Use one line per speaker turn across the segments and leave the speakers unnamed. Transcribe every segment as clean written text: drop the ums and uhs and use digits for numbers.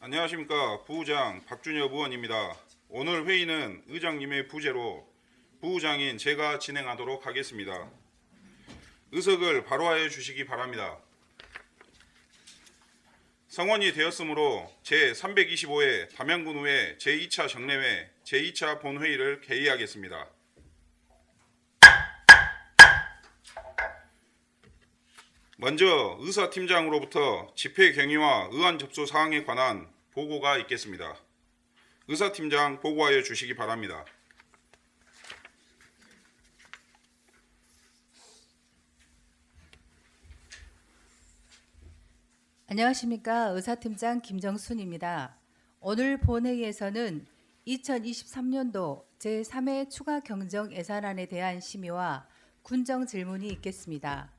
안녕하십니까. 부의장 박준엽 의원입니다. 오늘 회의는 의장님의 부재로 부의장인 제가 진행하도록 하겠습니다. 의석을 발호하여 주시기 바랍니다. 성원이 되었으므로 제325회 담양군의회 제2차 정례회 제2차 본회의를 개의하겠습니다. 먼저 의사팀장으로부터 집회 경위와 의안 접수 사항에 관한 보고가 있겠습니다. 의사팀장 보고하여 주시기 바랍니다.
안녕하십니까. 의사팀장 김정순입니다. 오늘 본회의에서는 2023년도 제3회 추가 경정 예산안에 대한 심의와 군정 질문이 있겠습니다.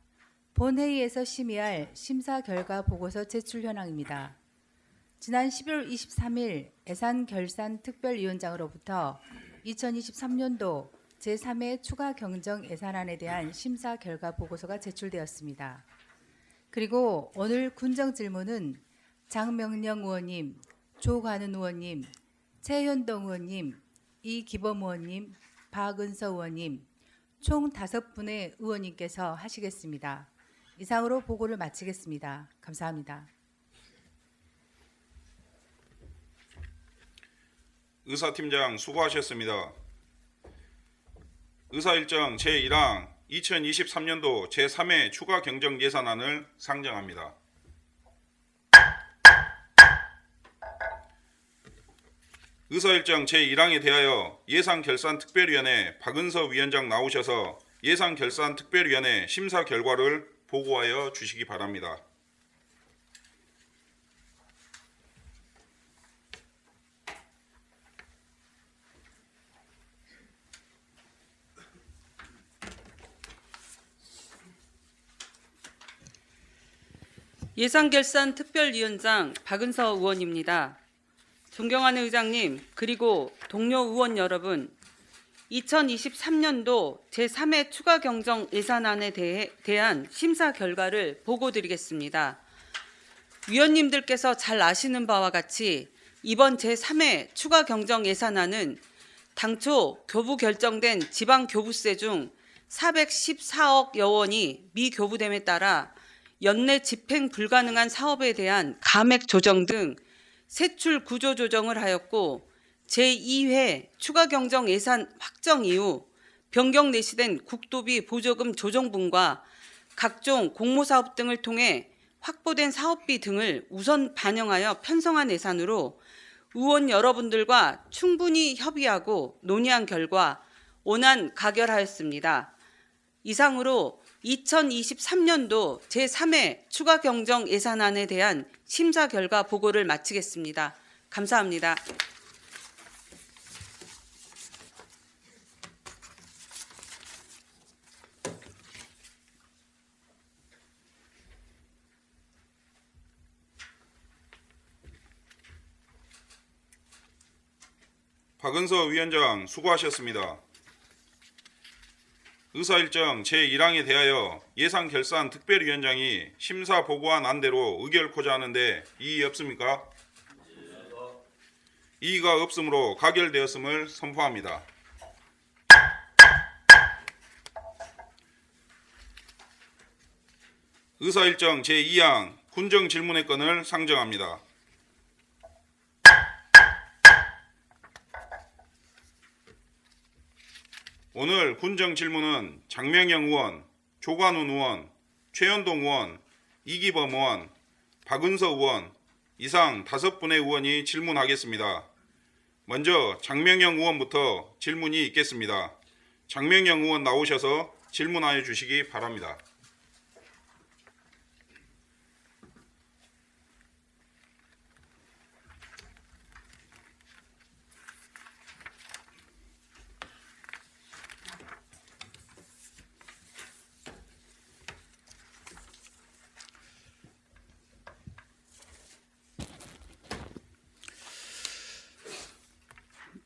본회의에서 심의할 심사 결과 보고서 제출 현황입니다. 지난 11월 23일 예산결산특별위원장으로부터 2023년도 제3회 추가 경정 예산안에 대한 심사 결과 보고서가 제출되었습니다. 그리고 오늘 군정 질문은 장명령 의원님, 조관훈 의원님, 최현동 의원님, 이기범 의원님, 박은서 의원님 총 5분의 의원님께서 하시겠습니다. 이상으로 보고를 마치겠습니다. 감사합니다.
의사팀장 수고하셨습니다. 의사일정 제1항 2023년도 제3회 추가 경정 예산안을 상정합니다. 의사일정 제1항에 대하여 예산결산특별위원회 박은서 위원장 나오셔서 예산결산특별위원회 심사 결과를 보고하여 주시기 바랍니다.
예산결산특별위원장 박은서 의원입니다. 존경하는 의장님, 그리고 동료 의원 여러분, 2023년도 제3회 추가 경정 예산안에 대한 심사 결과를 보고드리겠습니다. 위원님들께서 잘 아시는 바와 같이 이번 제3회 추가 경정 예산안은 당초 교부 결정된 지방교부세 중 414억여 원이 미교부됨에 따라 연내 집행 불가능한 사업에 대한 감액 조정 등 세출 구조 조정을 하였고 제2회 추가 경정 예산 확정 이후 변경 내시된 국도비 보조금 조정분과 각종 공모사업 등을 통해 확보된 사업비 등을 우선 반영하여 편성한 예산으로 의원 여러분들과 충분히 협의하고 논의한 결과 원안 가결하였습니다. 이상으로 2023년도 제3회 추가 경정 예산안에 대한 심사 결과 보고를 마치겠습니다. 감사합니다.
박은서 위원장 수고하셨습니다. 의사일정 제1항에 대하여 예산결산특별위원장이 심사 보고한 안대로 의결코자 하는데 이의 없습니까? 이의가 없으므로 가결되었음을 선포합니다. 의사일정 제2항 군정 질문의 건을 상정합니다. 오늘 군정 질문은 장명영 의원, 조관훈 의원, 최현동 의원, 이기범 의원, 박은서 의원 이상 5분의 의원이 질문하겠습니다. 먼저 장명영 의원부터 질문이 있겠습니다. 장명영 의원 나오셔서 질문하여 주시기 바랍니다.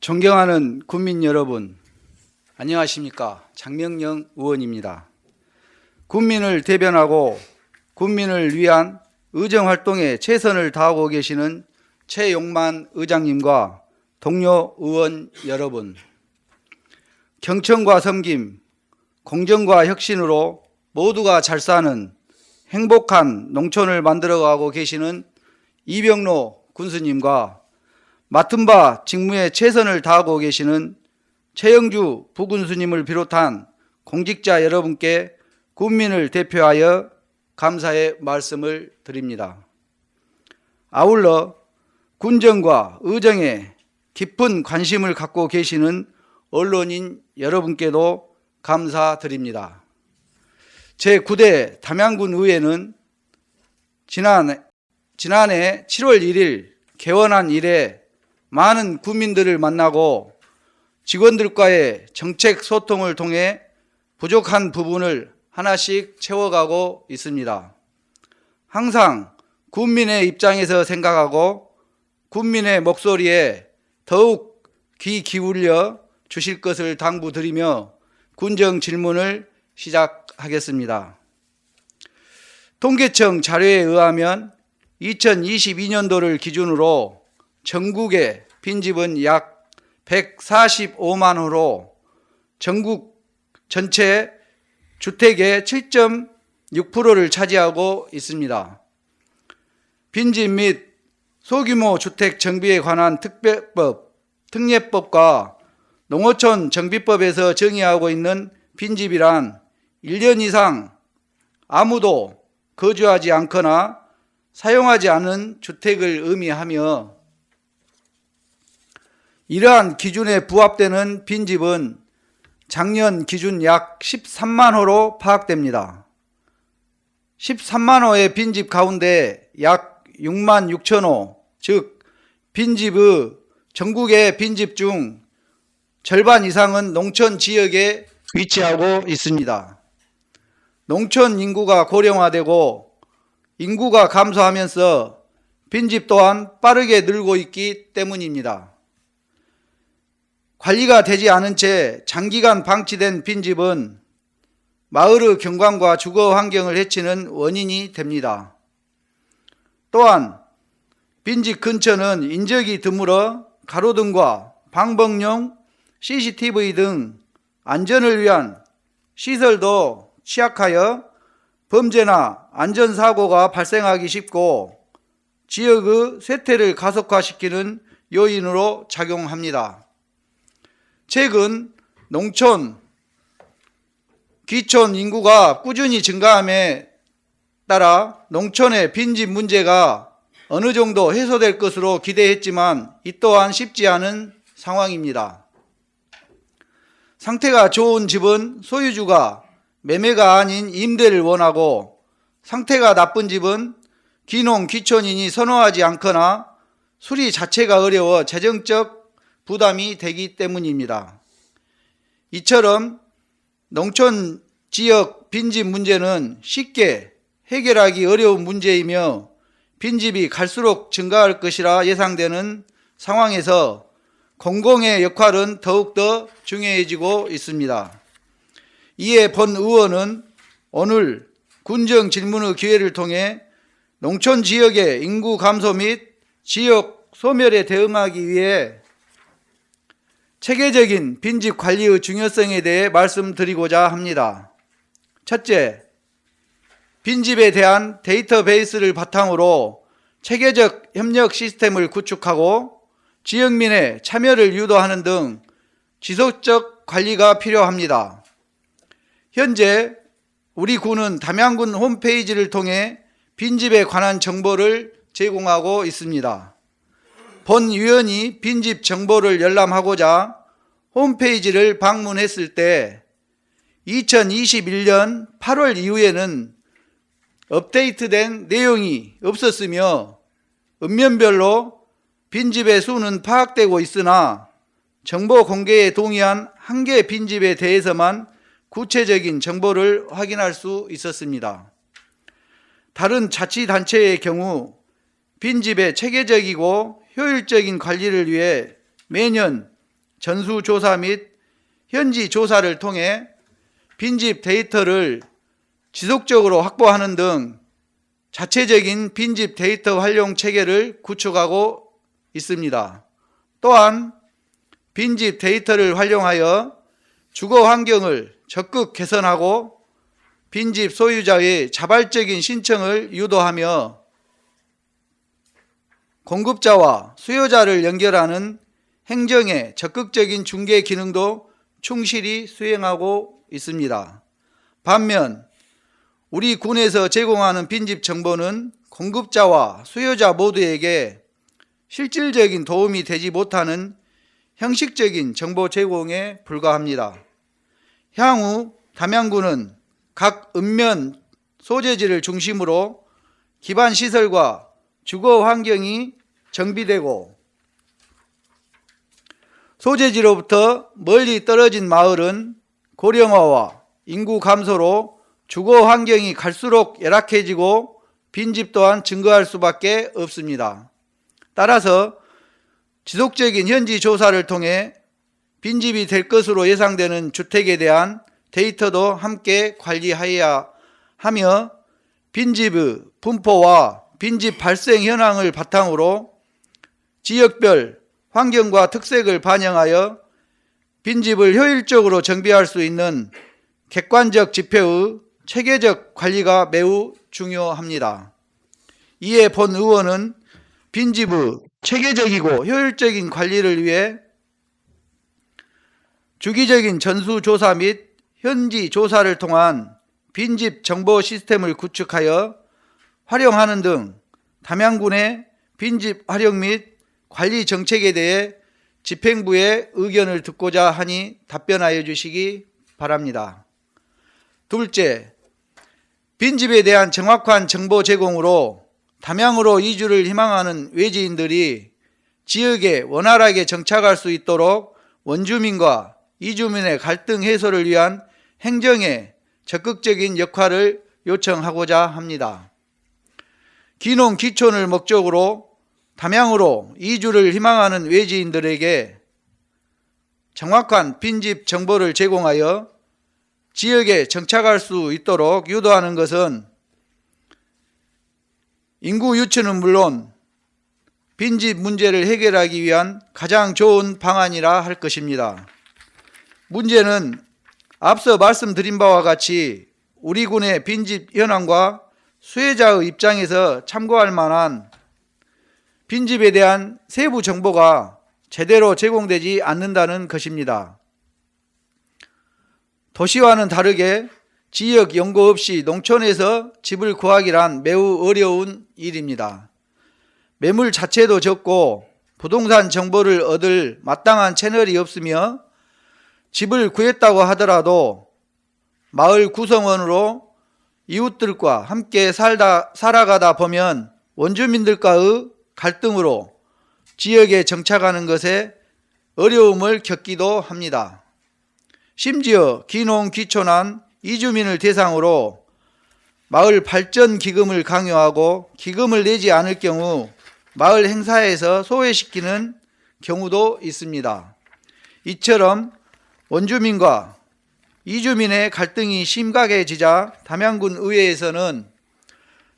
존경하는 국민 여러분, 안녕하십니까. 장명영 의원입니다. 국민을 대변하고 국민을 위한 의정활동에 최선을 다하고 계시는 최용만 의장님과 동료 의원 여러분, 경청과 섬김, 공정과 혁신으로 모두가 잘 사는 행복한 농촌을 만들어가고 계시는 이병로 군수님과 맡은 바 직무에 최선을 다하고 계시는 최영주 부군수님을 비롯한 공직자 여러분께 군민을 대표하여 감사의 말씀을 드립니다. 아울러 군정과 의정에 깊은 관심을 갖고 계시는 언론인 여러분께도 감사드립니다. 제9대 담양군 의회는 지난해 7월 1일 개원한 이래 많은 군민들을 만나고 직원들과의 정책 소통을 통해 부족한 부분을 하나씩 채워가고 있습니다. 항상 군민의 입장에서 생각하고 군민의 목소리에 더욱 귀 기울여 주실 것을 당부드리며 군정 질문을 시작하겠습니다. 통계청 자료에 의하면 2022년도를 기준으로 전국의 빈집은 약 145만 호로 전국 전체 주택의 7.6%를 차지하고 있습니다. 빈집 및 소규모 주택 정비에 관한 특별법, 특례법과 농어촌 정비법에서 정의하고 있는 빈집이란 1년 이상 아무도 거주하지 않거나 사용하지 않은 주택을 의미하며 이러한 기준에 부합되는 빈집은 작년 기준 약 13만 호로 파악됩니다. 13만 호의 빈집 가운데 약 6만 6천 호, 즉 빈집의 전국의 빈집 중 절반 이상은 농촌 지역에 위치하고 있습니다. 농촌 인구가 고령화되고 인구가 감소하면서 빈집 또한 빠르게 늘고 있기 때문입니다. 관리가 되지 않은 채 장기간 방치된 빈집은 마을의 경관과 주거 환경을 해치는 원인이 됩니다. 또한 빈집 근처는 인적이 드물어 가로등과 방범용 CCTV 등 안전을 위한 시설도 취약하여 범죄나 안전사고가 발생하기 쉽고 지역의 쇠퇴를 가속화시키는 요인으로 작용합니다. 최근 농촌, 귀촌 인구가 꾸준히 증가함에 따라 농촌의 빈집 문제가 어느 정도 해소될 것으로 기대했지만 이 또한 쉽지 않은 상황입니다. 상태가 좋은 집은 소유주가 매매가 아닌 임대를 원하고 상태가 나쁜 집은 귀농, 귀촌인이 선호하지 않거나 수리 자체가 어려워 재정적 부담이 되기 때문입니다. 이처럼 농촌 지역 빈집 문제는 쉽게 해결하기 어려운 문제이며 빈집이 갈수록 증가할 것이라 예상되는 상황에서 공공의 역할은 더욱더 중요해지고 있습니다. 이에 본 의원은 오늘 군정 질문의 기회를 통해 농촌 지역의 인구 감소 및 지역 소멸에 대응하기 위해 체계적인 빈집 관리의 중요성에 대해 말씀드리고자 합니다. 첫째, 빈집에 대한 데이터베이스를 바탕으로 체계적 협력 시스템을 구축하고 지역민의 참여를 유도하는 등 지속적 관리가 필요합니다. 현재 우리 군은 담양군 홈페이지를 통해 빈집에 관한 정보를 제공하고 있습니다. 본 위원이 빈집 정보를 열람하고자 홈페이지를 방문했을 때 2021년 8월 이후에는 업데이트된 내용이 없었으며 읍면별로 빈집의 수는 파악되고 있으나 정보 공개에 동의한 한 개 빈집에 대해서만 구체적인 정보를 확인할 수 있었습니다. 다른 자치단체의 경우 빈집의 체계적이고 효율적인 관리를 위해 매년 전수조사 및 현지 조사를 통해 빈집 데이터를 지속적으로 확보하는 등 자체적인 빈집 데이터 활용 체계를 구축하고 있습니다. 또한 빈집 데이터를 활용하여 주거 환경을 적극 개선하고 빈집 소유자의 자발적인 신청을 유도하며 공급자와 수요자를 연결하는 행정의 적극적인 중개 기능도 충실히 수행하고 있습니다. 반면 우리 군에서 제공하는 빈집 정보는 공급자와 수요자 모두에게 실질적인 도움이 되지 못하는 형식적인 정보 제공에 불과합니다. 향후 담양군은 각 읍면 소재지를 중심으로 기반 시설과 주거 환경이 정비되고 소재지로부터 멀리 떨어진 마을은 고령화와 인구 감소로 주거 환경이 갈수록 열악해지고 빈집 또한 증가할 수밖에 없습니다. 따라서 지속적인 현지 조사를 통해 빈집이 될 것으로 예상되는 주택에 대한 데이터도 함께 관리하여야 하며 빈집의 분포와 빈집 발생 현황을 바탕으로 지역별 환경과 특색을 반영하여 빈집을 효율적으로 정비할 수 있는 객관적 지표의 체계적 관리가 매우 중요합니다. 이에 본 의원은 빈집의 체계적이고 효율적인 관리를 위해 주기적인 전수조사 및 현지 조사를 통한 빈집 정보 시스템을 구축하여 활용하는 등 담양군의 빈집 활용 및 관리 정책에 대해 집행부의 의견을 듣고자 하니 답변하여 주시기 바랍니다. 둘째, 빈집에 대한 정확한 정보 제공으로 담양으로 이주를 희망하는 외지인들이 지역에 원활하게 정착할 수 있도록 원주민과 이주민의 갈등 해소를 위한 행정의 적극적인 역할을 요청하고자 합니다. 기농 기촌을 목적으로 담양으로 이주를 희망하는 외지인들에게 정확한 빈집 정보를 제공하여 지역에 정착할 수 있도록 유도하는 것은 인구 유치는 물론 빈집 문제를 해결하기 위한 가장 좋은 방안이라 할 것입니다. 문제는 앞서 말씀드린 바와 같이 우리 군의 빈집 현황과 수혜자의 입장에서 참고할 만한 빈집에 대한 세부 정보가 제대로 제공되지 않는다는 것입니다. 도시와는 다르게 지역 연고 없이 농촌에서 집을 구하기란 매우 어려운 일입니다. 매물 자체도 적고 부동산 정보를 얻을 마땅한 채널이 없으며 집을 구했다고 하더라도 마을 구성원으로 이웃들과 함께 살아가다 보면 원주민들과의 갈등으로 지역에 정착하는 것에 어려움을 겪기도 합니다. 심지어 기농 기촌한 이주민을 대상으로 마을 발전 기금을 강요하고 기금을 내지 않을 경우 마을 행사에서 소외시키는 경우도 있습니다. 이처럼 원주민과 이주민의 갈등이 심각해지자 담양군 의회에서는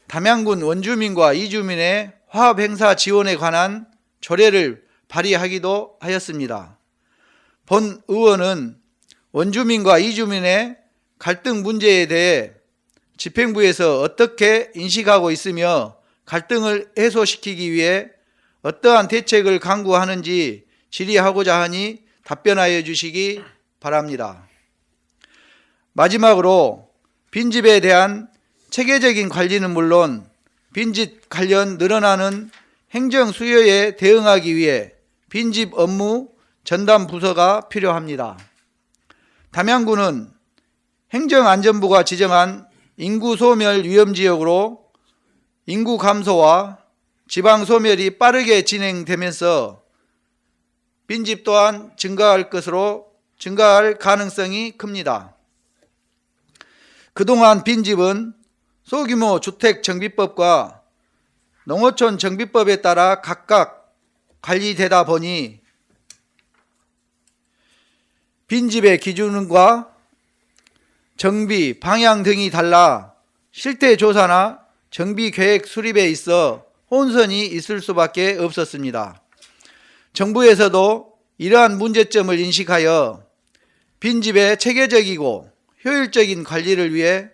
담양군 원주민과 이주민의 화합 행사 지원에 관한 조례를 발의하기도 하였습니다. 본 의원은 원주민과 이주민의 갈등 문제에 대해 집행부에서 어떻게 인식하고 있으며 갈등을 해소시키기 위해 어떠한 대책을 강구하는지 질의하고자 하니 답변하여 주시기 바랍니다. 마지막으로 빈집에 대한 체계적인 관리는 물론 빈집 관련 늘어나는 행정 수요에 대응하기 위해 빈집 업무 전담 부서가 필요합니다. 담양군은 행정안전부가 지정한 인구 소멸 위험지역으로 인구 감소와 지방 소멸이 빠르게 진행되면서 빈집 또한 증가할 가능성이 큽니다. 그동안 빈집은 소규모 주택정비법과 농어촌 정비법에 따라 각각 관리되다 보니 빈집의 기준과 정비, 방향 등이 달라 실태조사나 정비계획 수립에 있어 혼선이 있을 수밖에 없었습니다. 정부에서도 이러한 문제점을 인식하여 빈집의 체계적이고 효율적인 관리를 위해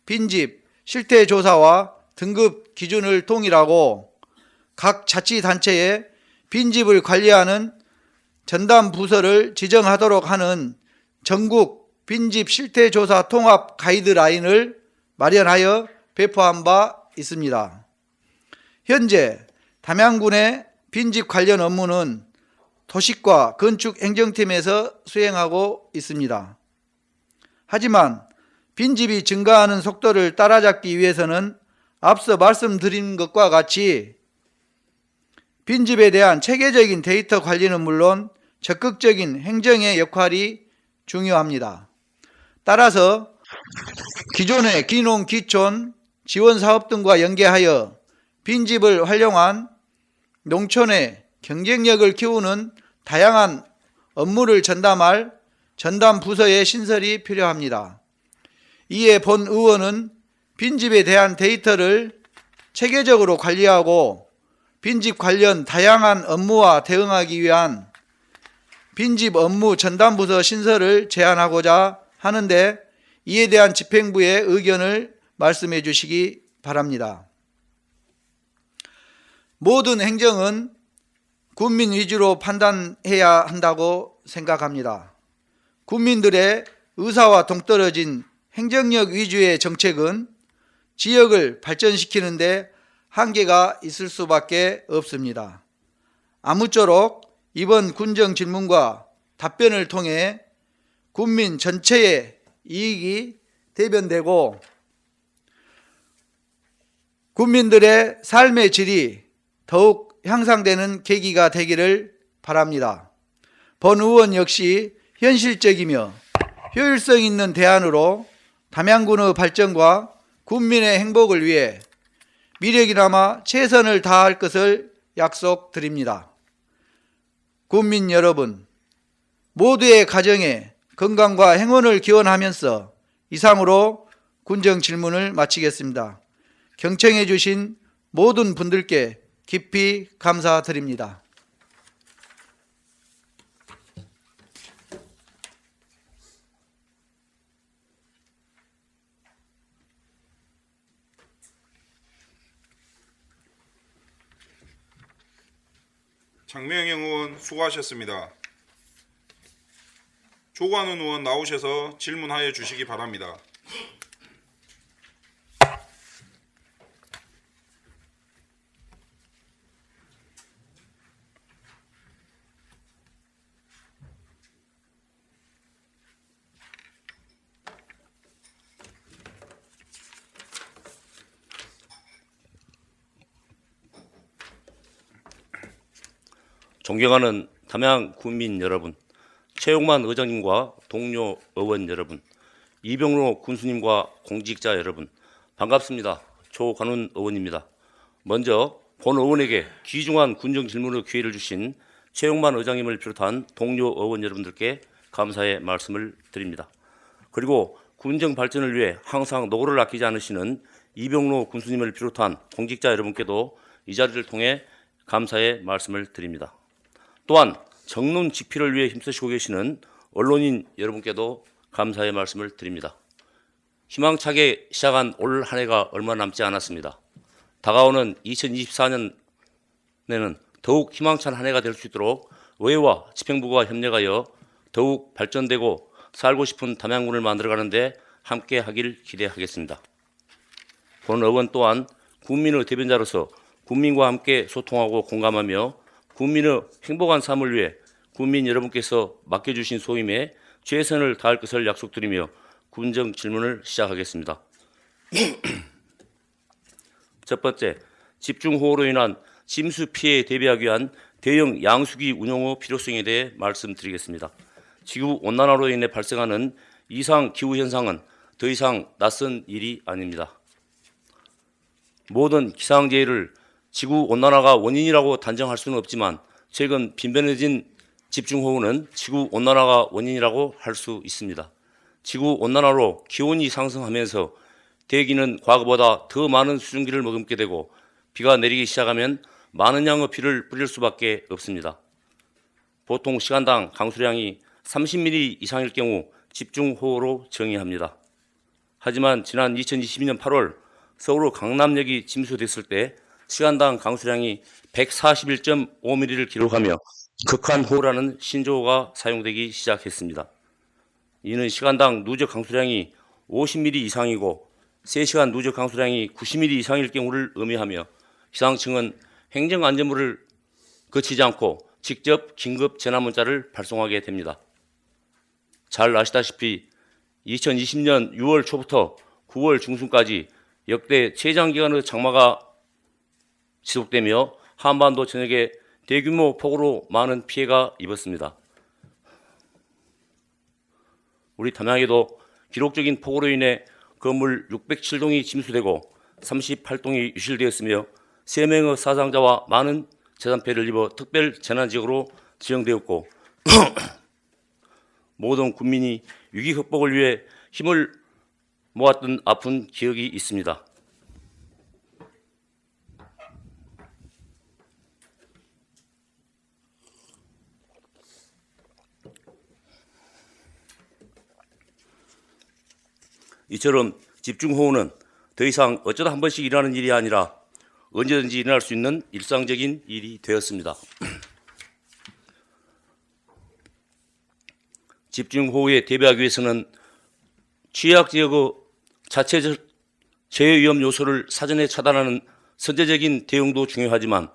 빈집 실태조사와 등급 기준을 통일하고 각 자치단체에 빈집을 관리하는 전담 부서를 지정하도록 하는 전국 빈집 실태조사 통합 가이드라인을 마련하여 배포한 바 있습니다. 현재 담양군의 빈집 관련 업무는 도시과 건축행정팀에서 수행하고 있습니다. 하지만 빈집이 증가하는 속도를 따라잡기 위해서는 앞서 말씀드린 것과 같이 빈집에 대한 체계적인 데이터 관리는 물론 적극적인 행정의 역할이 중요합니다. 따라서 기존의 기농, 기촌, 지원사업 등과 연계하여 빈집을 활용한 농촌의 경쟁력을 키우는 다양한 업무를 전담할 전담 부서의 신설이 필요합니다. 이에 본 의원은 빈집에 대한 데이터를 체계적으로 관리하고 빈집 관련 다양한 업무와 대응하기 위한 빈집 업무 전담 부서 신설을 제안하고자 하는데 이에 대한 집행부의 의견을 말씀해 주시기 바랍니다. 모든 행정은 군민 위주로 판단해야 한다고 생각합니다. 군민들의 의사와 동떨어진 행정력 위주의 정책은 지역을 발전시키는 데 한계가 있을 수밖에 없습니다. 아무쪼록 이번 군정 질문과 답변을 통해 군민 전체의 이익이 대변되고 국민들의 삶의 질이 더욱 향상되는 계기가 되기를 바랍니다. 본 의원 역시 현실적이며 효율성 있는 대안으로 담양군의 발전과 국민의 행복을 위해 미력이나마 최선을 다할 것을 약속드립니다. 국민 여러분, 모두의 가정에 건강과 행운을 기원하면서 이상으로 군정 질문을 마치겠습니다. 경청해 주신 모든 분들께 깊이 감사드립니다.
장명영 의원 수고하셨습니다. 조관훈 의원 나오셔서 질문하여 주시기 바랍니다.
존경하는 담양 군민 여러분, 최용만 의장님과 동료 의원 여러분, 이병로 군수님과 공직자 여러분, 반갑습니다. 조관훈 의원입니다. 먼저 본 의원에게 귀중한 군정 질문의 기회를 주신 최용만 의장님을 비롯한 동료 의원 여러분들께 감사의 말씀을 드립니다. 그리고 군정 발전을 위해 항상 노고를 아끼지 않으시는 이병로 군수님을 비롯한 공직자 여러분께도 이 자리를 통해 감사의 말씀을 드립니다. 또한 정론 집필을 위해 힘쓰시고 계시는 언론인 여러분께도 감사의 말씀을 드립니다. 희망차게 시작한 올 한 해가 얼마 남지 않았습니다. 다가오는 2024년에는 더욱 희망찬 한 해가 될 수 있도록 의회와 집행부가 협력하여 더욱 발전되고 살고 싶은 담양군을 만들어가는 데 함께 하길 기대하겠습니다. 본 의원 또한 국민의 대변자로서 국민과 함께 소통하고 공감하며 국민의 행복한 삶을 위해 국민 여러분께서 맡겨주신 소임에 최선을 다할 것을 약속드리며 군정 질문을 시작하겠습니다. 첫 번째, 집중호우로 인한 침수 피해에 대비하기 위한 대형 양수기 운용의 필요성에 대해 말씀드리겠습니다. 지구온난화로 인해 발생하는 이상 기후현상은 더 이상 낯선 일이 아닙니다. 모든 기상재해를 지구온난화가 원인이라고 단정할 수는 없지만 최근 빈번해진 집중호우는 지구온난화가 원인이라고 할 수 있습니다. 지구온난화로 기온이 상승하면서 대기는 과거보다 더 많은 수증기를 머금게 되고 비가 내리기 시작하면 많은 양의 비를 뿌릴 수밖에 없습니다. 보통 시간당 강수량이 30mm 이상일 경우 집중호우로 정의합니다. 하지만 지난 2022년 8월 서울 강남역이 침수됐을 때 시간당 강수량이 141.5mm를 기록하며 극한호우라는 신조어가 사용되기 시작했습니다. 이는 시간당 누적 강수량이 50mm 이상이고 3시간 누적 강수량이 90mm 이상일 경우를 의미하며 기상청은 행정안전부를 거치지 않고 직접 긴급 재난문자를 발송하게 됩니다. 잘 아시다시피 2020년 6월 초부터 9월 중순까지 역대 최장기간의 장마가 지속되며 한반도 전역에 대규모 폭우로 많은 피해가 입었습니다. 우리 담양에도 기록적인 폭우로 인해 건물 607동이 침수되고 38동이 유실되었으며 3명의 사상자와 많은 재산 피해를 입어 특별 재난지역으로 지정되었고 모든 국민이 위기 극복을 위해 힘을 모았던 아픈 기억이 있습니다. 이처럼 집중호우는 더 이상 어쩌다 한 번씩 일어나는 일이 아니라 언제든지 일어날 수 있는 일상적인 일이 되었습니다. 집중호우에 대비하기 위해서는 취약지역의 자체적 재해위험 요소를 사전에 차단하는 선제적인 대응도 중요하지만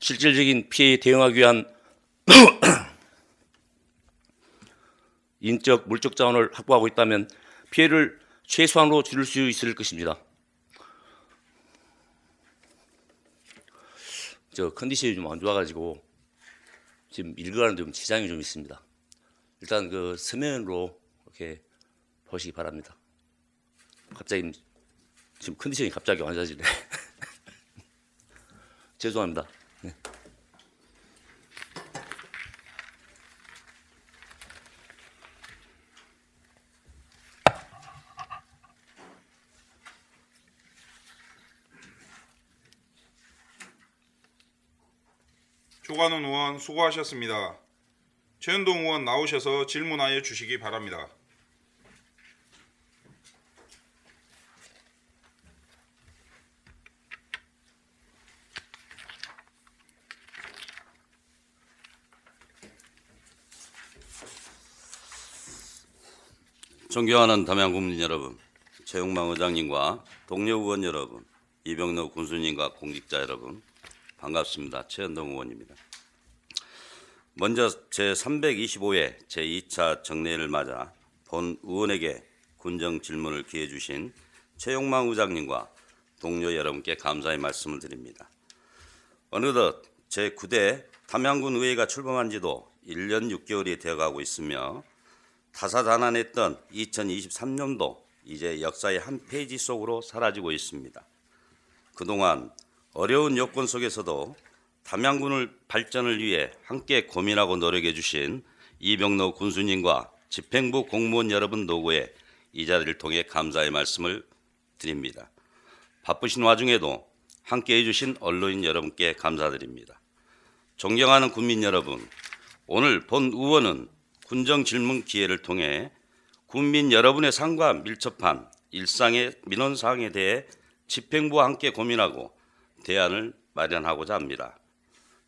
실질적인 피해에 대응하기 위한 인적, 물적 자원을 확보하고 있다면 피해를 최소한으로 줄일 수 있을 것입니다. 저 컨디션이 좀 안 좋아가지고 지금 읽어가는데 좀 지장이 좀 있습니다. 일단 그 서면으로 이렇게 보시기 바랍니다. 갑자기 지금 컨디션이 갑자기 안 좋아지네. 죄송합니다. 네.
조관훈 의원 수고하셨습니다. 최현동 의원 나오셔서 질문하여 주시기 바랍니다.
존경하는 담양 국민 여러분, 최용만 의장님과 동료 의원 여러분, 이병로 군수님과 공직자 여러분, 반갑습니다. 최현동 의원입니다. 먼저 제325회 제2차 정례를 맞아 본 의원에게 군정 질문을 기해 주신 최용만 의장님과 동료 여러분께 감사의 말씀을 드립니다. 어느덧 제9대 담양군 의회가 출범한 지도 1년 6개월이 되어가고 있으며 다사다난했던 2023년도 이제 역사의 한 페이지 속으로 사라지고 있습니다. 그동안 어려운 여건 속에서도 담양군을 발전을 위해 함께 고민하고 노력해 주신 이병로 군수님과 집행부 공무원 여러분 노고에 이 자리를 통해 감사의 말씀을 드립니다. 바쁘신 와중에도 함께 해주신 언론인 여러분께 감사드립니다. 존경하는 국민 여러분, 오늘 본 의원은 군정 질문 기회를 통해 국민 여러분의 삶과 밀접한 일상의 민원사항에 대해 집행부와 함께 고민하고 대안을 마련하고자 합니다.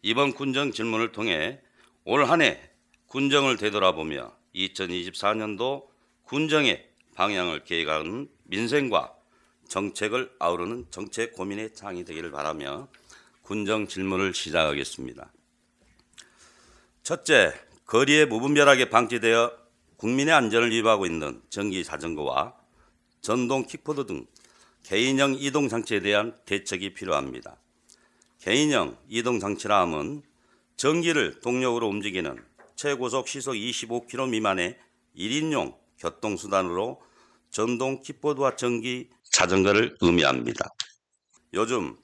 이번 군정 질문을 통해 올 한 해 군정을 되돌아보며 2024년도 군정의 방향을 계획하는 민생과 정책을 아우르는 정책 고민의 장이 되기를 바라며 군정 질문을 시작하겠습니다. 첫째, 거리에 무분별하게 방치되어 국민의 안전을 위협하고 있는 전기 자전거와 전동 킥보드 등 개인형 이동장치에 대한 대책이 필요합니다. 개인형 이동장치라 함은 전기를 동력으로 움직이는 최고속 시속 25km 미만의 1인용 교통수단으로 전동 킥보드와 전기 자전거를 의미합니다. 요즘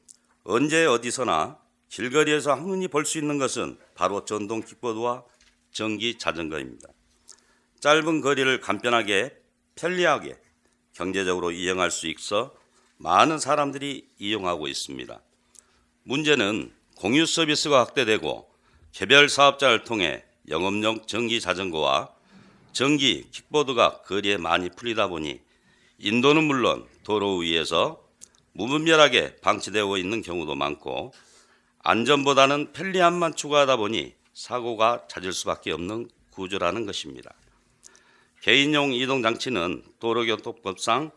언제 어디서나 길거리에서 흔히 볼 수 있는 것은 바로 전동 킥보드와 전기 자전거입니다. 짧은 거리를 간편하게 편리하게 경제적으로 이용할 수 있어 많은 사람들이 이용하고 있습니다. 문제는 공유 서비스가 확대되고 개별 사업자를 통해 영업용 전기 자전거와 전기 킥보드가 거리에 많이 풀리다 보니 인도는 물론 도로 위에서 무분별하게 방치되고 있는 경우도 많고 안전보다는 편리함만 추구하다 보니 사고가 잦을 수밖에 없는 구조라는 것입니다. 개인용 이동장치는 도로교통법상,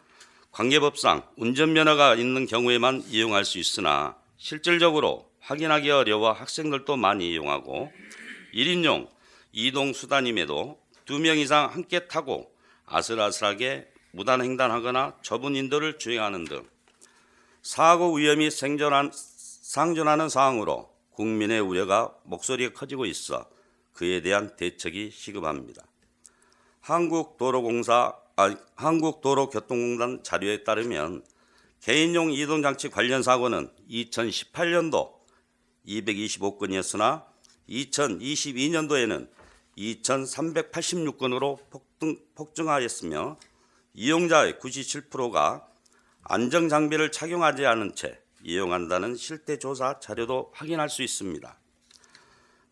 관계법상 운전면허가 있는 경우에만 이용할 수 있으나 실질적으로 확인하기 어려워 학생들도 많이 이용하고 1인용 이동수단임에도 2명 이상 함께 타고 아슬아슬하게 무단횡단하거나 좁은 인도를 주행하는 등 사고 위험이 상존하는 상황으로 국민의 우려가 목소리가 커지고 있어 그에 대한 대책이 시급합니다. 한국도로교통공단 자료에 따르면 개인용 이동장치 관련 사고는 2018년도 225건이었으나 2022년도에는 2,386건으로 폭증하였으며 이용자의 97%가 안전장비를 착용하지 않은 채 이용한다는 실태조사 자료도 확인할 수 있습니다.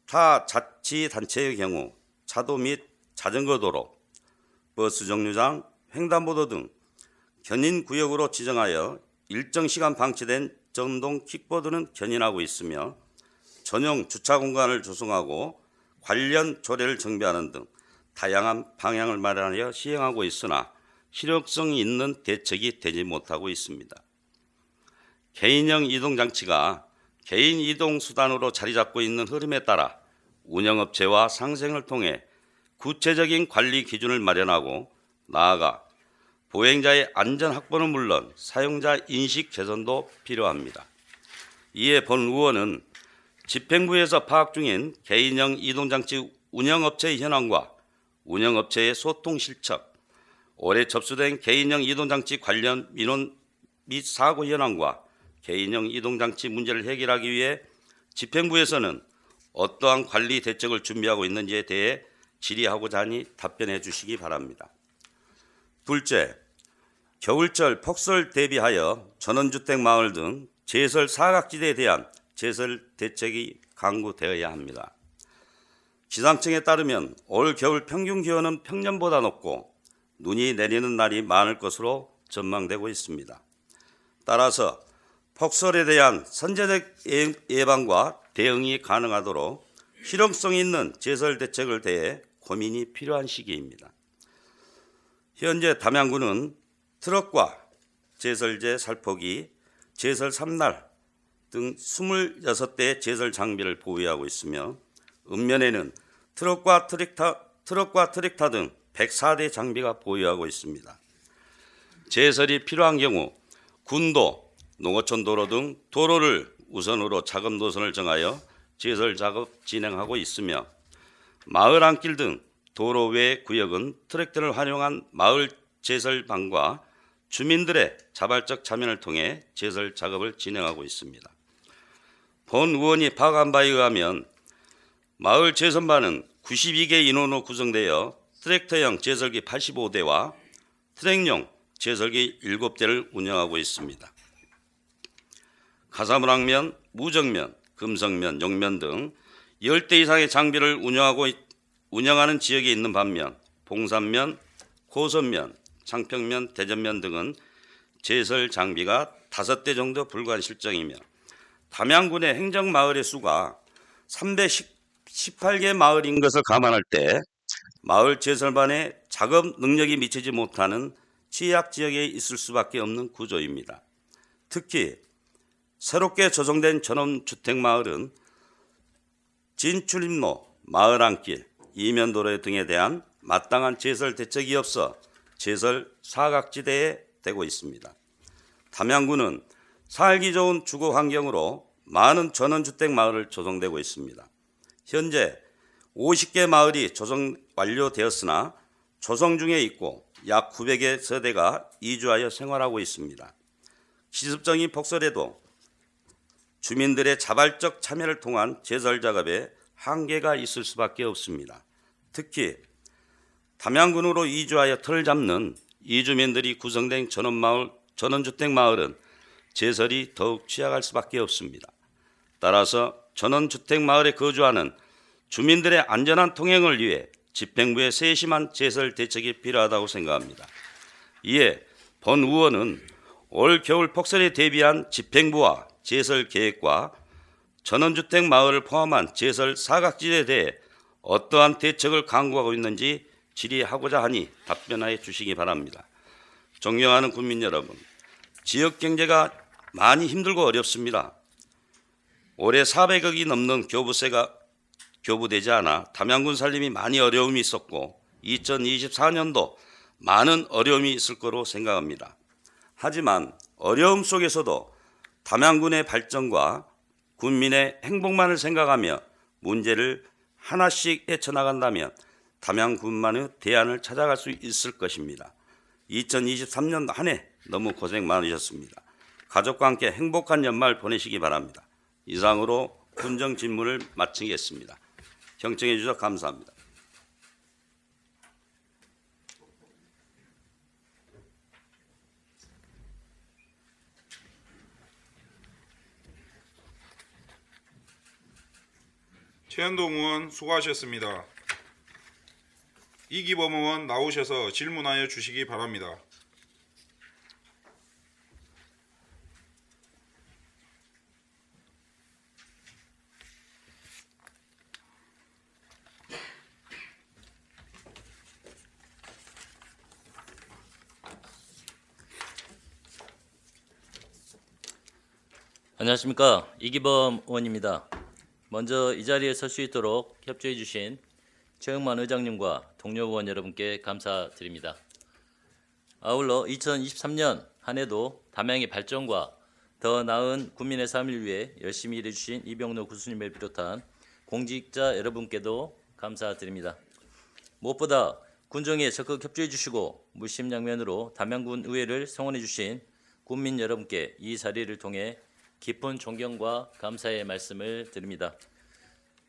타 자치단체의 경우 차도 및 자전거 도로, 버스 정류장, 횡단보도 등 견인구역으로 지정하여 일정 시간 방치된 전동 킥보드는 견인하고 있으며 전용 주차 공간을 조성하고 관련 조례를 정비하는 등 다양한 방향을 마련하여 시행하고 있으나 실효성이 있는 대책이 되지 못하고 있습니다. 개인형 이동장치가 개인 이동수단으로 자리 잡고 있는 흐름에 따라 운영업체와 상생을 통해 구체적인 관리 기준을 마련하고 나아가 보행자의 안전 확보는 물론 사용자 인식 개선도 필요합니다. 이에 본 의원은 집행부에서 파악 중인 개인형 이동장치 운영업체의 현황과 운영업체의 소통 실적, 올해 접수된 개인형 이동장치 관련 민원 및 사고 현황과 개인형 이동장치 문제를 해결하기 위해 집행부에서는 어떠한 관리 대책을 준비하고 있는지에 대해 질의하고자 하니 답변해 주시기 바랍니다. 둘째, 겨울철 폭설 대비하여 전원주택 마을 등 제설 사각지대에 대한 제설 대책이 강구되어야 합니다. 기상청에 따르면 올 겨울 평균 기온은 평년보다 높고 눈이 내리는 날이 많을 것으로 전망되고 있습니다. 따라서 폭설에 대한 선제적 예방과 대응이 가능하도록 실용성 있는 제설 대책을 대해 고민이 필요한 시기입니다. 현재 담양구는 트럭과 제설제 살포기, 제설 3날 등 26대의 제설 장비를 보유하고 있으며 읍면에는 트럭과 트랙터 등 104대 장비가 보유하고 있습니다. 제설이 필요한 경우 군도, 농어촌 도로 등 도로를 우선으로 작업 노선을 정하여 제설 작업 진행하고 있으며 마을 안길 등 도로 외 구역은 트랙터를 활용한 마을 제설방과 주민들의 자발적 참여를 통해 제설 작업을 진행하고 있습니다. 본 의원이 파악한 바에 의하면 마을 제설반은 92개 인원으로 구성되어 트랙터형 제설기 85대와 트랙용 제설기 7대를 운영하고 있습니다. 가사문학면, 무정면, 금성면, 용면 등 10대 이상의 장비를 운영하는 지역에 있는 반면 봉산면, 고선면, 창평면, 대전면 등은 제설 장비가 5대 정도 불과한 실정이며 담양군의 행정마을의 수가 318개 마을인 것을 감안할 때 마을 제설반의 작업 능력이 미치지 못하는 취약지역에 있을 수밖에 없는 구조입니다. 특히 새롭게 조성된 전원주택마을은 진출입로, 마을 안길, 이면도로 등에 대한 마땅한 제설 대책이 없어 제설 사각지대에 되고 있습니다. 담양구는 살기 좋은 주거 환경으로 많은 전원주택 마을을 조성되고 있습니다. 현재 50개 마을이 조성 완료되었으나 조성 중에 있고 약 900여 세대가 이주하여 생활하고 있습니다. 시습적인 폭설에도 주민들의 자발적 참여를 통한 제설 작업에 한계가 있을 수밖에 없습니다. 특히 담양군으로 이주하여 터를 잡는 이주민들이 구성된 전원주택 마을은 제설이 더욱 취약할 수밖에 없습니다. 따라서 전원주택 마을에 거주하는 주민들의 안전한 통행을 위해 집행부의 세심한 제설 대책이 필요하다고 생각합니다. 이에 본 의원은 올 겨울 폭설에 대비한 집행부와 제설 계획과 전원주택 마을을 포함한 제설 사각지대에 대해 어떠한 대책을 강구하고 있는지 질의하고자 하니 답변하여 주시기 바랍니다. 존경하는 국민 여러분, 지역 경제가 많이 힘들고 어렵습니다. 올해 400억이 넘는 교부세가 교부되지 않아 담양군 살림이 많이 어려움이 있었고 2024년도 많은 어려움이 있을 거로 생각합니다. 하지만 어려움 속에서도 담양군의 발전과 군민의 행복만을 생각하며 문제를 하나씩 헤쳐나간다면 담양군만의 대안을 찾아갈 수 있을 것입니다. 2023년 한 해 너무 고생 많으셨습니다. 가족과 함께 행복한 연말 보내시기 바랍니다. 이상으로 군정 질문을 마치겠습니다. 경청해 주셔서 감사합니다.
최현동 의원 수고하셨습니다. 이기범 의원 나오셔서 질문하여 주시기 바랍니다.
안녕하십니까, 이기범 의원입니다. 먼저 이 자리에 설 수 있도록 협조해 주신 최영만 의장님과 동료 의원 여러분께 감사드립니다. 아울러 2023년 한 해도 담양의 발전과 더 나은 국민의 삶을 위해 열심히 일해 주신 이병로 군수님을 비롯한 공직자 여러분께도 감사드립니다. 무엇보다 군정에 적극 협조해 주시고 물심양면으로 담양군 의회를 성원해 주신 국민 여러분께 이 자리를 통해 깊은 존경과 감사의 말씀을 드립니다.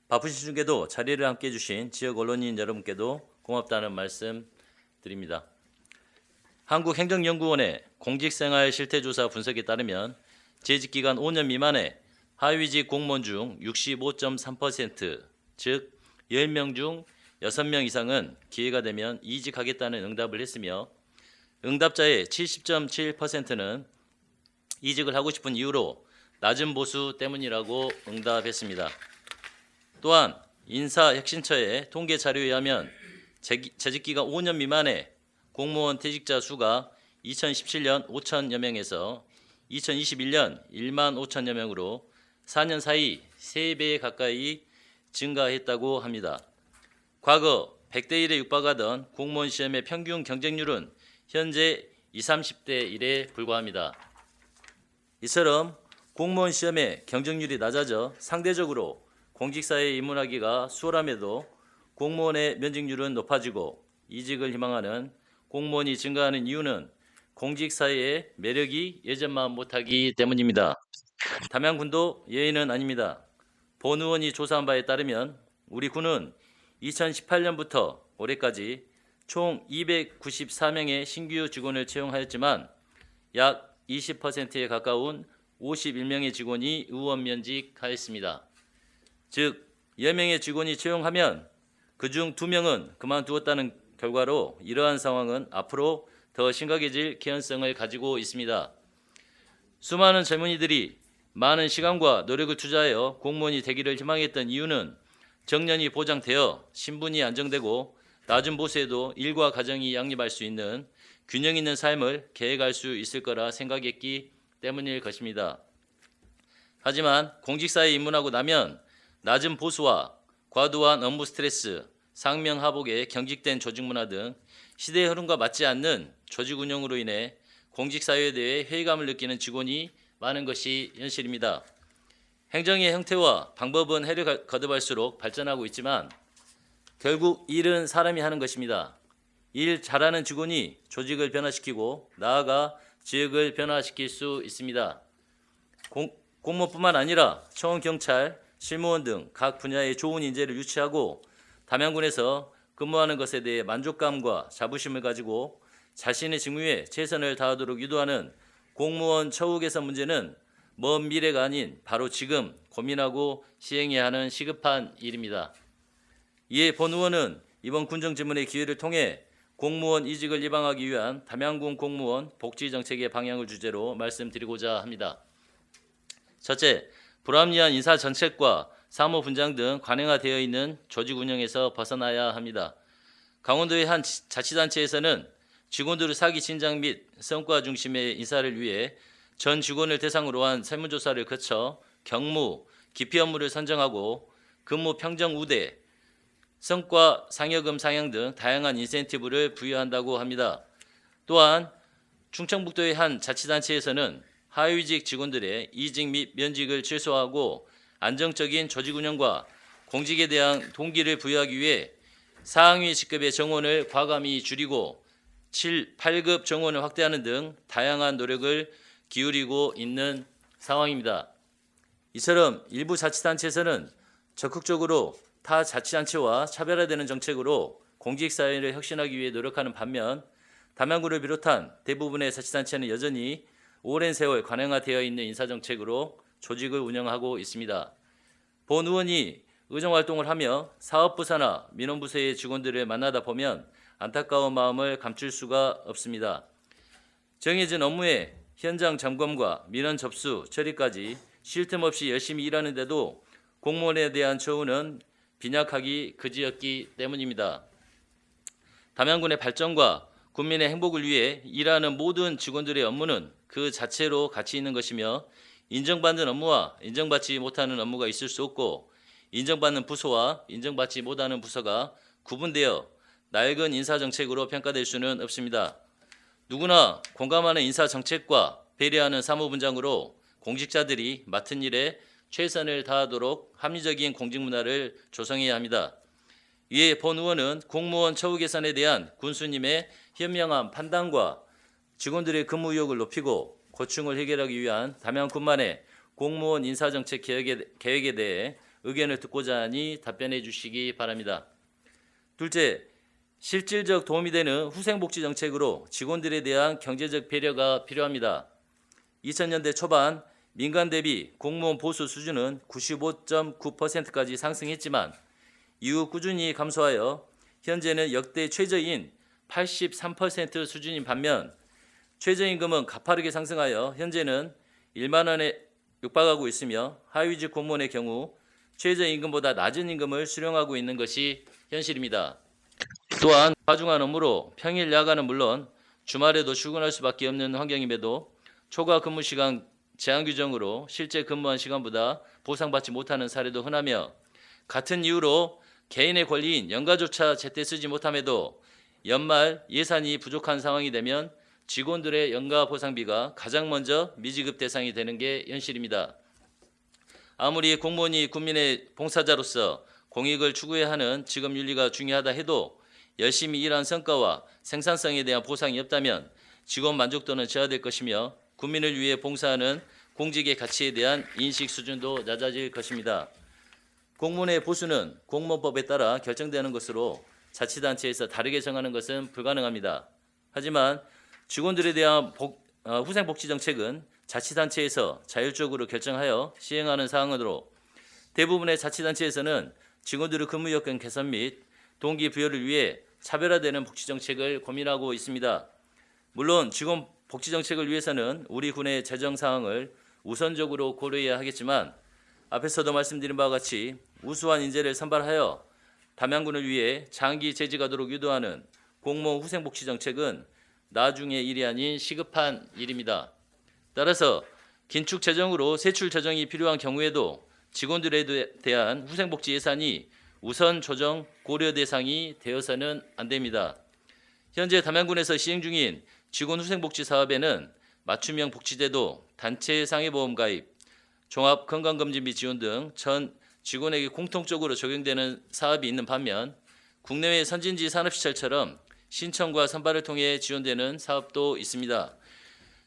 바쁘신 중에도 자리를 함께해 주신 지역 언론인 여러분께도 고맙다는 말씀 드립니다. 한국행정연구원의 공직생활 실태조사 분석에 따르면 재직기간 5년 미만의 하위직 공무원 중 65.3%, 즉 10명 중 6명 이상은 기회가 되면 이직하겠다는 응답을 했으며 응답자의 70.7%는 이직을 하고 싶은 이유로 낮은 보수 때문이라고 응답했습니다. 또한 인사혁신처의 통계 자료에 의하면 재직기간 5년 미만의 공무원 퇴직자 수가 2017년 5천여 명에서 2021년 1만 5천여 명으로 4년 사이 3배 가까이 증가했다고 합니다. 과거 100대 1에 육박하던 공무원 시험의 평균 경쟁률은 현재 20, 30대 1에 불과합니다. 이처럼 공무원 시험의 경쟁률이 낮아져 상대적으로 공직사회에 입문하기가 수월함에도 공무원의 면직률은 높아지고 이직을 희망하는 공무원이 증가하는 이유는 공직사회의 매력이 예전만 못하기 때문입니다. 담양군도 예외는 아닙니다. 본 의원이 조사한 바에 따르면 우리 군은 2018년부터 올해까지 총 294명의 신규 직원을 채용하였지만 약 20%에 가까운 51명의 직원이 의원 면직하였습니다. 즉 10명의 직원이 채용하면 그중 2명은 그만두었다는 결과로 이러한 상황은 앞으로 더 심각해질 개연성을 가지고 있습니다. 수많은 젊은이들이 많은 시간과 노력을 투자하여 공무원이 되기를 희망했던 이유는 정년이 보장되어 신분이 안정되고 낮은 보수에도 일과 가정이 양립할 수 있는 균형 있는 삶을 계획할 수 있을 거라 생각했기 때문일 것입니다. 하지만 공직사회에 입문하고 나면 낮은 보수와 과도한 업무 스트레스, 상명하복의 경직된 조직 문화 등 시대의 흐름과 맞지 않는 조직 운영으로 인해 공직사회에 대해 회의감을 느끼는 직원이 많은 것이 현실입니다. 행정의 형태와 방법은 해를 거듭할수록 발전하고 있지만 결국 일은 사람이 하는 것입니다. 일 잘하는 직원이 조직을 변화시키고 나아가 지역을 변화시킬 수 있습니다. 공무원뿐만 아니라 청원, 경찰, 실무원 등 각 분야의 좋은 인재를 유치하고 담양군에서 근무하는 것에 대해 만족감과 자부심을 가지고 자신의 직무에 최선을 다하도록 유도하는 공무원 처우 개선 문제는 먼 미래가 아닌 바로 지금 고민하고 시행해야 하는 시급한 일입니다. 이에 본 의원은 이번 군정질문의 기회를 통해 공무원 이직을 예방하기 위한 담양군 공무원 복지정책의 방향을 주제로 말씀드리고자 합니다. 첫째, 불합리한 인사 정책과 사무 분장 등 관행화되어 있는 조직 운영에서 벗어나야 합니다. 강원도의 한 자치단체에서는 직원들의 사기 진작 및 성과 중심의 인사를 위해 전 직원을 대상으로 한 설문조사를 거쳐 경무, 기피 업무를 선정하고 근무 평정 우대, 성과 상여금 상향 등 다양한 인센티브를 부여한다고 합니다. 또한 충청북도의 한 자치단체에서는 하위직 직원들의 이직 및 면직을 최소화하고 안정적인 조직 운영과 공직에 대한 동기를 부여하기 위해 상위 직급의 정원을 과감히 줄이고 7, 8급 정원을 확대하는 등 다양한 노력을 기울이고 있는 상황입니다. 이처럼 일부 자치단체에서는 적극적으로 타 자치단체와 차별화되는 정책으로 공직사회를 혁신하기 위해 노력하는 반면 담양구를 비롯한 대부분의 자치단체는 여전히 오랜 세월 관행화되어 있는 인사정책으로 조직을 운영하고 있습니다. 본 의원이 의정활동을 하며 사업부서나 민원부서의 직원들을 만나다 보면 안타까운 마음을 감출 수가 없습니다. 정해진 업무에 현장 점검과 민원 접수, 처리까지 쉴 틈 없이 열심히 일하는데도 공무원에 대한 처우는 빈약하기 그지였기 때문입니다. 담양군의 발전과 국민의 행복을 위해 일하는 모든 직원들의 업무는 그 자체로 가치 있는 것이며 인정받는 업무와 인정받지 못하는 업무가 있을 수 없고 인정받는 부서와 인정받지 못하는 부서가 구분되어 낡은 인사정책으로 평가될 수는 없습니다. 누구나 공감하는 인사정책과 배려하는 사무분장으로 공직자들이 맡은 일에 최선을 다하도록 합리적인 공직문화를 조성해야 합니다. 이에 본 의원은 공무원 처우 개선에 대한 군수님의 현명한 판단과 직원들의 근무 의욕을 높이고 고충을 해결하기 위한 담양군만의 공무원 인사정책 계획에 대해 의견을 듣고자 하니 답변해 주시기 바랍니다. 둘째, 실질적 도움이 되는 후생복지 정책으로 직원들에 대한 경제적 배려가 필요합니다. 2000년대 초반 민간 대비 공무원 보수 수준은 95.9%까지 상승했지만 이후 꾸준히 감소하여 현재는 역대 최저인 83% 수준인 반면 최저임금은 가파르게 상승하여 현재는 1만 원에 육박하고 있으며 하위직 공무원의 경우 최저임금보다 낮은 임금을 수령하고 있는 것이 현실입니다. 또한 과중한 업무로 평일 야간은 물론 주말에도 출근할 수밖에 없는 환경임에도 초과 근무 시간 제한 규정으로 실제 근무한 시간보다 보상받지 못하는 사례도 흔하며 같은 이유로 개인의 권리인 연가조차 제때 쓰지 못함에도 연말 예산이 부족한 상황이 되면 직원들의 연가 보상비가 가장 먼저 미지급 대상이 되는 게 현실입니다. 아무리 공무원이 국민의 봉사자로서 공익을 추구해야 하는 직업 윤리가 중요하다 해도 열심히 일한 성과와 생산성에 대한 보상이 없다면 직원 만족도는 저하될 것이며 국민을 위해 봉사하는 공직의 가치에 대한 인식 수준도 낮아질 것입니다. 공무원의 보수는 공무원법에 따라 결정되는 것으로 자치단체에서 다르게 정하는 것은 불가능합니다. 하지만 직원들에 대한 후생복지 정책은 자치단체에서 자율적으로 결정하여 시행하는 사항으로 대부분의 자치단체에서는 직원들의 근무 여건 개선 및 동기 부여를 위해 차별화되는 복지 정책을 고민하고 있습니다. 물론 직원 복지 정책을 위해서는 우리 군의 재정 상황을 우선적으로 고려해야 하겠지만 앞에서도 말씀드린 바와 같이 우수한 인재를 선발하여 담양군을 위해 장기 재직하도록 유도하는 공무원 후생복지 정책은 나중의 일이 아닌 시급한 일입니다. 따라서 긴축 재정으로 세출 재정이 필요한 경우에도 직원들에 대한 후생복지 예산이 우선 조정 고려 대상이 되어서는 안 됩니다. 현재 담양군에서 시행 중인 직원 후생복지 사업에는 맞춤형 복지제도, 단체 상해보험 가입, 종합 건강검진비 지원 등 전 직원에게 공통적으로 적용되는 사업이 있는 반면 국내외 선진지 산업시설처럼 신청과 선발을 통해 지원되는 사업도 있습니다.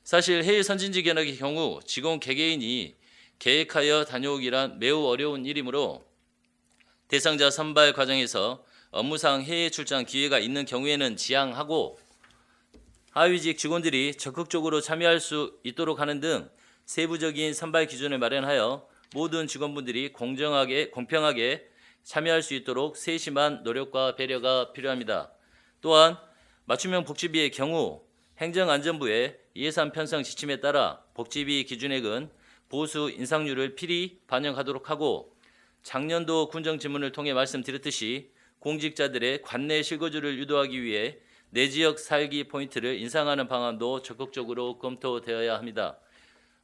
사실 해외 선진지 견학의 경우 직원 개개인이 계획하여 다녀오기란 매우 어려운 일이므로 대상자 선발 과정에서 업무상 해외 출장 기회가 있는 경우에는 지양하고 하위직 직원들이 적극적으로 참여할 수 있도록 하는 등 세부적인 선발 기준을 마련하여 모든 직원분들이 공정하게, 공평하게 참여할 수 있도록 세심한 노력과 배려가 필요합니다. 또한 맞춤형 복지비의 경우 행정안전부의 예산 편성 지침에 따라 복지비 기준액은 보수 인상률을 필히 반영하도록 하고, 작년도 군정질문을 통해 말씀드렸듯이 공직자들의 관내 실거주를 유도하기 위해 내 지역 살기 포인트를 인상하는 방안도 적극적으로 검토되어야 합니다.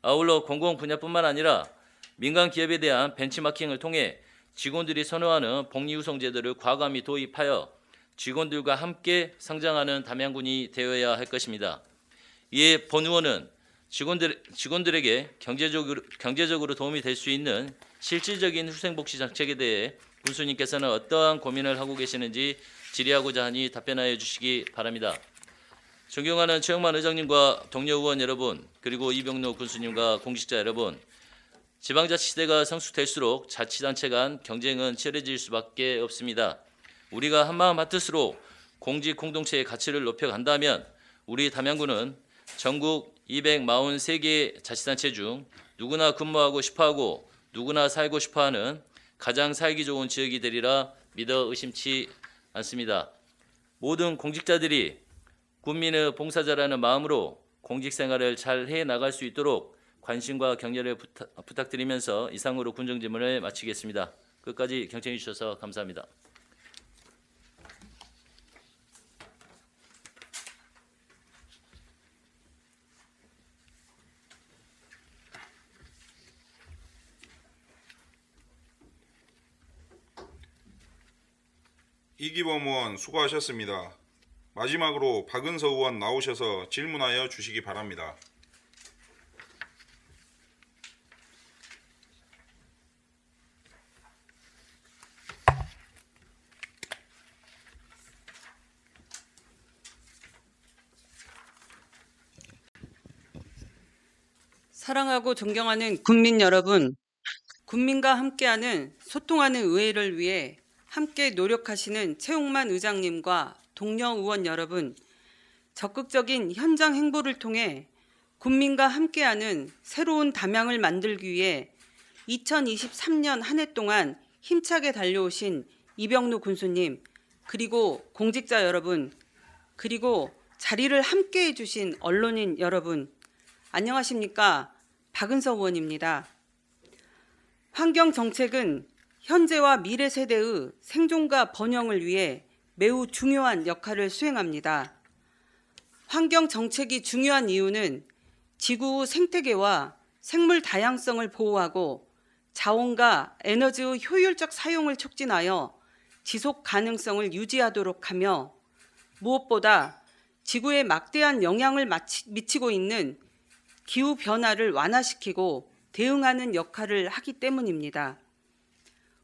아울러 공공 분야뿐만 아니라 민간 기업에 대한 벤치마킹을 통해 직원들이 선호하는 복리후송 제도를 과감히 도입하여 직원들과 함께 성장하는 담양군이 되어야 할 것입니다. 이에 본 의원은 직원들에게 경제적으로 도움이 될 수 있는 실질적인 후생복지 정책에 대해 군수님께서는 어떠한 고민을 하고 계시는지 질의하고자 하니 답변하여 주시기 바랍니다. 존경하는 최영만 의장님과 동료 의원 여러분, 그리고 이병로 군수님과 공직자 여러분, 지방자치시대가 성숙될수록 자치단체 간 경쟁은 치열해질 수밖에 없습니다. 우리가 한마음 한뜻으로 공직 공동체의 가치를 높여간다면 우리 담양군은 전국 243개 자치단체 중 누구나 근무하고 싶어하고 누구나 살고 싶어하는 가장 살기 좋은 지역이 되리라 믿어 의심치 않습니다. 모든 공직자들이 국민의 봉사자라는 마음으로 공직생활을 잘 해나갈 수 있도록 관심과 격려를 부탁드리면서 이상으로 군정질문을 마치겠습니다. 끝까지 경청해 주셔서 감사합니다.
이기범 의원 수고하셨습니다. 마지막으로 박은서 의원 나오셔서 질문하여 주시기 바랍니다.
사랑하고 존경하는 국민 여러분, 국민과 함께하는 소통하는 의회를 위해 함께 노력하시는 최용만 의장님과 동료 의원 여러분, 적극적인 현장 행보를 통해 국민과 함께하는 새로운 담양을 만들기 위해 2023년 한 해 동안 힘차게 달려오신 이병로 군수님, 그리고 공직자 여러분, 그리고 자리를 함께 해주신 언론인 여러분, 안녕하십니까? 박은서 의원입니다. 환경정책은 현재와 미래 세대의 생존과 번영을 위해 매우 중요한 역할을 수행합니다. 환경정책이 중요한 이유는 지구의 생태계와 생물 다양성을 보호하고 자원과 에너지의 효율적 사용을 촉진하여 지속 가능성을 유지하도록 하며, 무엇보다 지구에 막대한 영향을 미치고 있는 기후 변화를 완화시키고 대응하는 역할을 하기 때문입니다.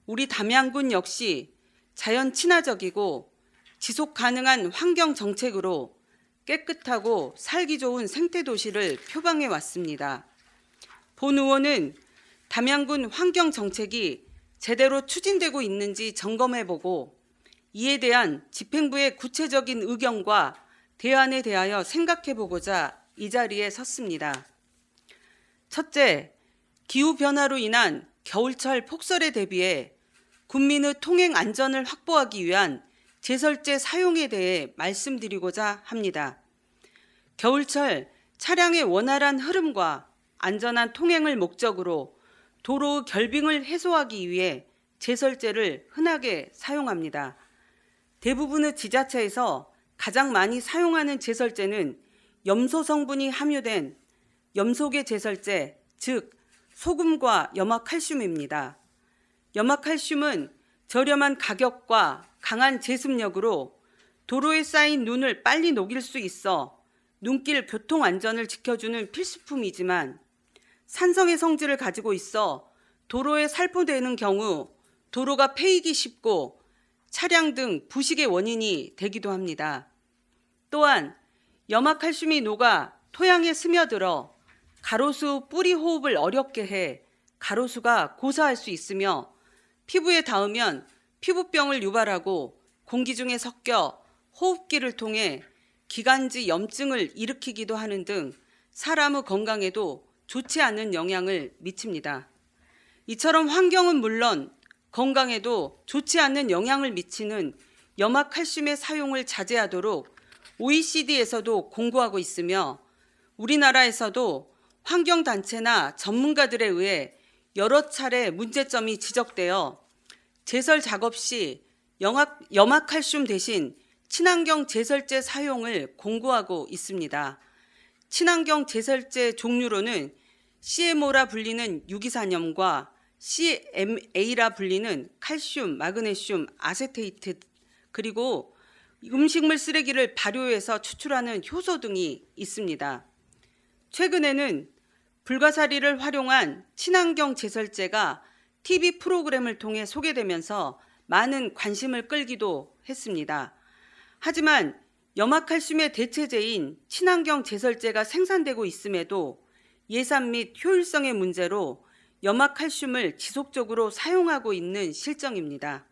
우리 담양군 역시 자연 친화적이고 지속 가능한 환경 정책으로 깨끗하고 살기 좋은 생태 도시를 표방해 왔습니다. 본 의원은 담양군 환경 정책이 제대로 추진되고 있는지 점검해보고 이에 대한 집행부의 구체적인 의견과 대안에 대하여 생각해보고자 이 자리에 섰습니다. 첫째, 기후변화로 인한 겨울철 폭설에 대비해 국민의 통행 안전을 확보하기 위한 제설제 사용에 대해 말씀드리고자 합니다. 겨울철 차량의 원활한 흐름과 안전한 통행을 목적으로 도로의 결빙을 해소하기 위해 제설제를 흔하게 사용합니다. 대부분의 지자체에서 가장 많이 사용하는 제설제는 염소 성분이 함유된 염소계 제설제, 즉 소금과 염화칼슘입니다. 염화칼슘은 저렴한 가격과 강한 제습력으로 도로에 쌓인 눈을 빨리 녹일 수 있어 눈길 교통 안전을 지켜주는 필수품이지만, 산성의 성질을 가지고 있어 도로에 살포되는 경우 도로가 패이기 쉽고 차량 등 부식의 원인이 되기도 합니다. 또한 염화칼슘이 녹아 토양에 스며들어 가로수 뿌리 호흡을 어렵게 해 가로수가 고사할 수 있으며, 피부에 닿으면 피부병을 유발하고 공기 중에 섞여 호흡기를 통해 기관지 염증을 일으키기도 하는 등 사람의 건강에도 좋지 않은 영향을 미칩니다. 이처럼 환경은 물론 건강에도 좋지 않는 영향을 미치는 염화칼슘의 사용을 자제하도록 OECD에서도 공고하고 있으며 우리나라에서도 환경단체나 전문가들에 의해 여러 차례 문제점이 지적되어 제설 작업 시 염화칼슘 대신 친환경 제설제 사용을 공고하고 있습니다. 친환경 제설제 종류로는 CMO라 불리는 유기산염과 CMA라 불리는 칼슘, 마그네슘, 아세테이트, 그리고 음식물 쓰레기를 발효해서 추출하는 효소 등이 있습니다. 최근에는 불가사리를 활용한 친환경 제설제가 TV 프로그램을 통해 소개되면서 많은 관심을 끌기도 했습니다. 하지만 염화칼슘의 대체제인 친환경 제설제가 생산되고 있음에도 예산 및 효율성의 문제로 염화칼슘을 지속적으로 사용하고 있는 실정입니다.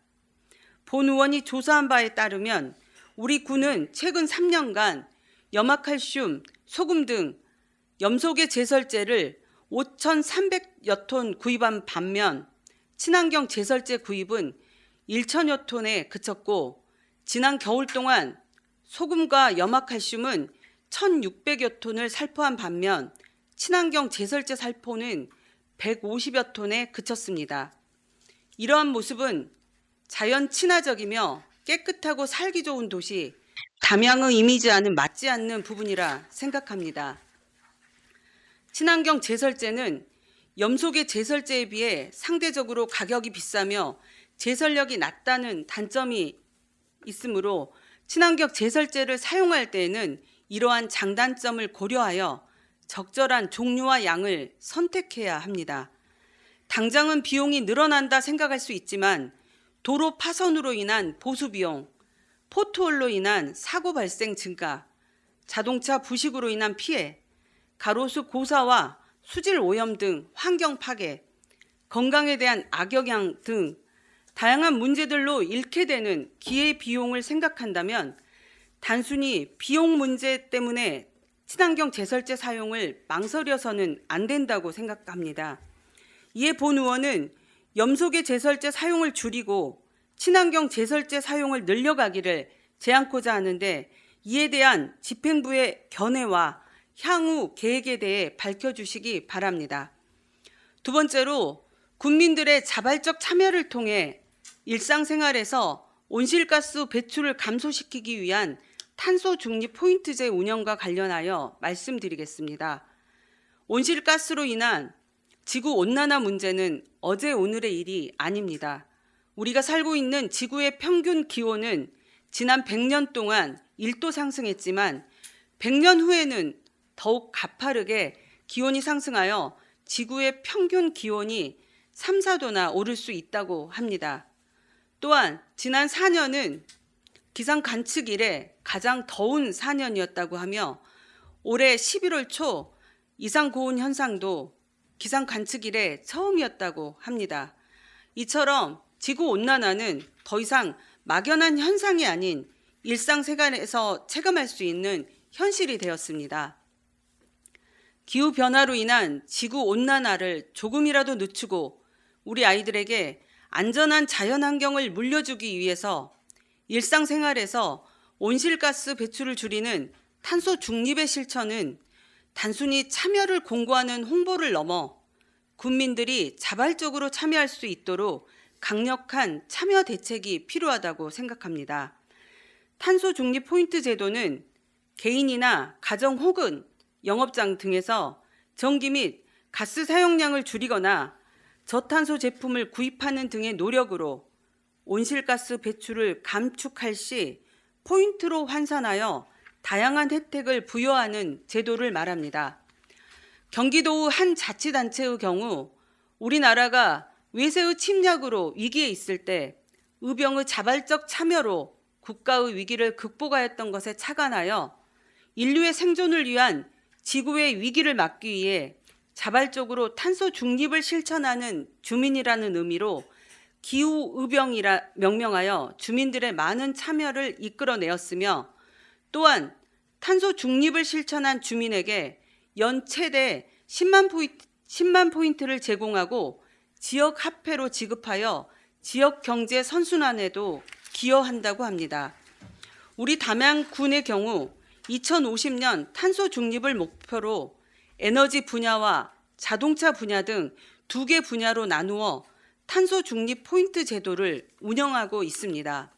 본 의원이 조사한 바에 따르면 우리 군은 최근 3년간 염화칼슘, 소금 등 염소계 제설제를 5,300여 톤 구입한 반면 친환경 제설제 구입은 1,000여 톤에 그쳤고 지난 겨울 동안 소금과 염화칼슘은 1,600여 톤을 살포한 반면 친환경 제설제 살포는 150여 톤에 그쳤습니다. 이러한 모습은 자연 친화적이며 깨끗하고 살기 좋은 도시 담양의 이미지와는 맞지 않는 부분이라 생각합니다. 친환경 제설제는 염소계 제설제에 비해 상대적으로 가격이 비싸며 제설력이 낮다는 단점이 있으므로 친환경 제설제를 사용할 때에는 이러한 장단점을 고려하여 적절한 종류와 양을 선택해야 합니다. 당장은 비용이 늘어난다 생각할 수 있지만 도로 파손으로 인한 보수 비용, 포트홀로 인한 사고 발생 증가, 자동차 부식으로 인한 피해, 가로수 고사와 수질 오염 등 환경 파괴, 건강에 대한 악영향 등 다양한 문제들로 잃게 되는 기회 비용을 생각한다면 단순히 비용 문제 때문에 친환경 제설제 사용을 망설여서는 안 된다고 생각합니다. 이에 본 의원은 염소계 제설제 사용을 줄이고 친환경 제설제 사용을 늘려가기를 제안코자 하는데 이에 대한 집행부의 견해와 향후 계획에 대해 밝혀주시기 바랍니다. 두 번째로 국민들의 자발적 참여를 통해 일상생활에서 온실가스 배출을 감소시키기 위한 탄소 중립 포인트제 운영과 관련하여 말씀드리겠습니다. 온실가스로 인한 지구 온난화 문제는 어제 오늘의 일이 아닙니다. 우리가 살고 있는 지구의 평균 기온은 지난 100년 동안 1도 상승했지만 100년 후에는 더욱 가파르게 기온이 상승하여 지구의 평균 기온이 3, 4도나 오를 수 있다고 합니다. 또한 지난 4년은 기상 관측 이래 가장 더운 4년이었다고 하며 올해 11월 초 이상 고온 현상도 기상 관측 이래 처음이었다고 합니다. 이처럼 지구온난화는 더 이상 막연한 현상이 아닌 일상생활에서 체감할 수 있는 현실이 되었습니다. 기후변화로 인한 지구온난화를 조금이라도 늦추고 우리 아이들에게 안전한 자연환경을 물려주기 위해서 일상생활에서 온실가스 배출을 줄이는 탄소 중립의 실천은 단순히 참여를 공고하는 홍보를 넘어 국민들이 자발적으로 참여할 수 있도록 강력한 참여 대책이 필요하다고 생각합니다. 탄소 중립 포인트 제도는 개인이나 가정 혹은 영업장 등에서 전기 및 가스 사용량을 줄이거나 저탄소 제품을 구입하는 등의 노력으로 온실가스 배출을 감축할 시 포인트로 환산하여 다양한 혜택을 부여하는 제도를 말합니다. 경기도 한 자치단체의 경우 우리나라가 외세의 침략으로 위기에 있을 때 의병의 자발적 참여로 국가의 위기를 극복하였던 것에 착안하여 인류의 생존을 위한 지구의 위기를 막기 위해 자발적으로 탄소 중립을 실천하는 주민이라는 의미로 기후의병이라 명명하여 주민들의 많은 참여를 이끌어내었으며 또한 탄소 중립을 실천한 주민에게 연 최대 10만 포인트를 제공하고 지역 화폐로 지급하여 지역 경제 선순환에도 기여한다고 합니다. 우리 담양군의 경우 2050년 탄소 중립을 목표로 에너지 분야와 자동차 분야 등 2개 분야로 나누어 탄소 중립 포인트 제도를 운영하고 있습니다.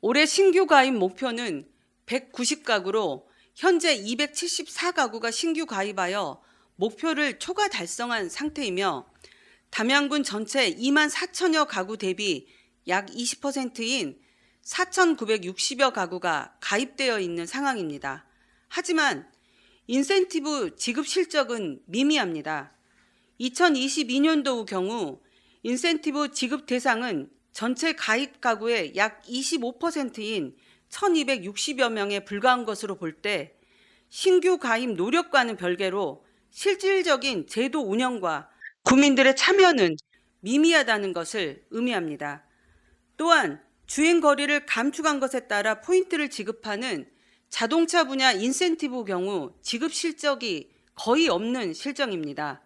올해 신규 가입 목표는 190가구로 현재 274가구가 신규 가입하여 목표를 초과 달성한 상태이며 담양군 전체 2만 4천여 가구 대비 약 20%인 4,960여 가구가 가입되어 있는 상황입니다. 하지만 인센티브 지급 실적은 미미합니다. 2022년도 경우 인센티브 지급 대상은 전체 가입 가구의 약 25%인 1,260여 명에 불과한 것으로 볼 때 신규 가입 노력과는 별개로 실질적인 제도 운영과 국민들의 참여는 미미하다는 것을 의미합니다. 또한 주행 거리를 감축한 것에 따라 포인트를 지급하는 자동차 분야 인센티브 경우 지급 실적이 거의 없는 실정입니다.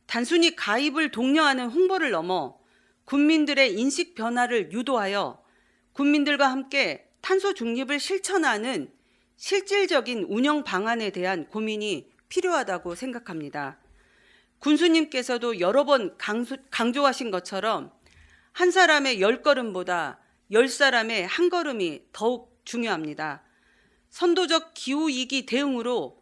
단순히 가입을 독려하는 홍보를 넘어 국민들의 인식 변화를 유도하여 국민들과 함께 탄소 중립을 실천하는 실질적인 운영 방안에 대한 고민이 필요하다고 생각합니다. 군수님께서도 여러 번 강조하신 것처럼 한 사람의 10걸음보다 10사람의 한 걸음이 더욱 중요합니다. 선도적 기후위기 대응으로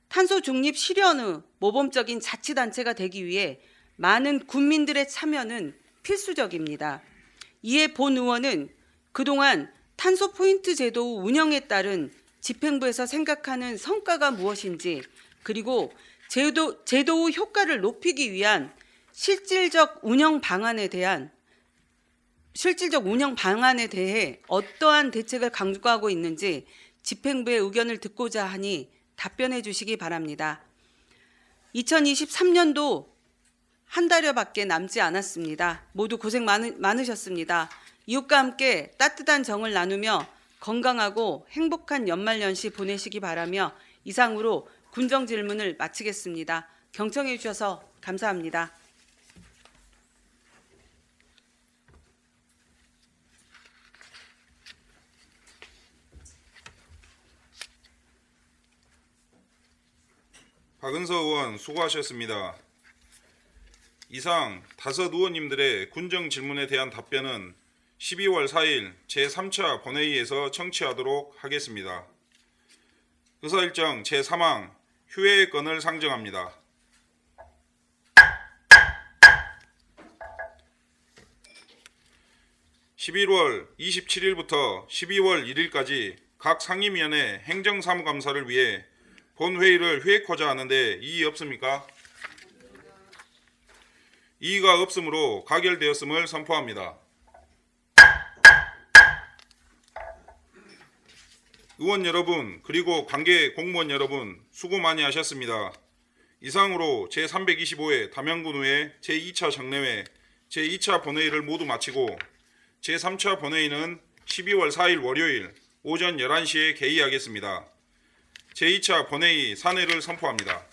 탄소 중립 실현의 모범적인 자치단체가 되기 위해 많은 국민들의 참여는 필수적입니다. 이에 본 의원은 그동안 탄소 포인트 제도 운영에 따른 집행부에서 생각하는 성과가 무엇인지, 그리고 제도의 효과를 높이기 위한 실질적 운영 방안에 대해 어떠한 대책을 강구하고 있는지 집행부의 의견을 듣고자 하니 답변해 주시기 바랍니다. 2023년도 한 달여밖에 남지 않았습니다. 모두 고생 많으셨습니다. 이웃과 함께 따뜻한 정을 나누며 건강하고 행복한 연말연시 보내시기 바라며 이상으로 군정 질문을 마치겠습니다. 경청해 주셔서 감사합니다.
박은서 의원 수고하셨습니다. 이상 5 의원님들의 군정 질문에 대한 답변은 12월 4일 제3차 본회의에서 청취하도록 하겠습니다. 의사일정 제3항 휴회의 건을 상정합니다. (11월 27일부터 12월 1일까지) 각 상임위원회 행정사무감사를 위해 본회의를 휴회코자 하는데 이의 없습니까? 이의가 없으므로 가결되었음을 선포합니다. 의원 여러분, 그리고 관계 공무원 여러분, 수고 많이 하셨습니다. 이상으로 제325회 담양군의회 제2차 정례회 제2차 본회의를 모두 마치고 제3차 본회의는 12월 4일 월요일 오전 11시에 개의하겠습니다. 제2차 본회의 산회를 선포합니다.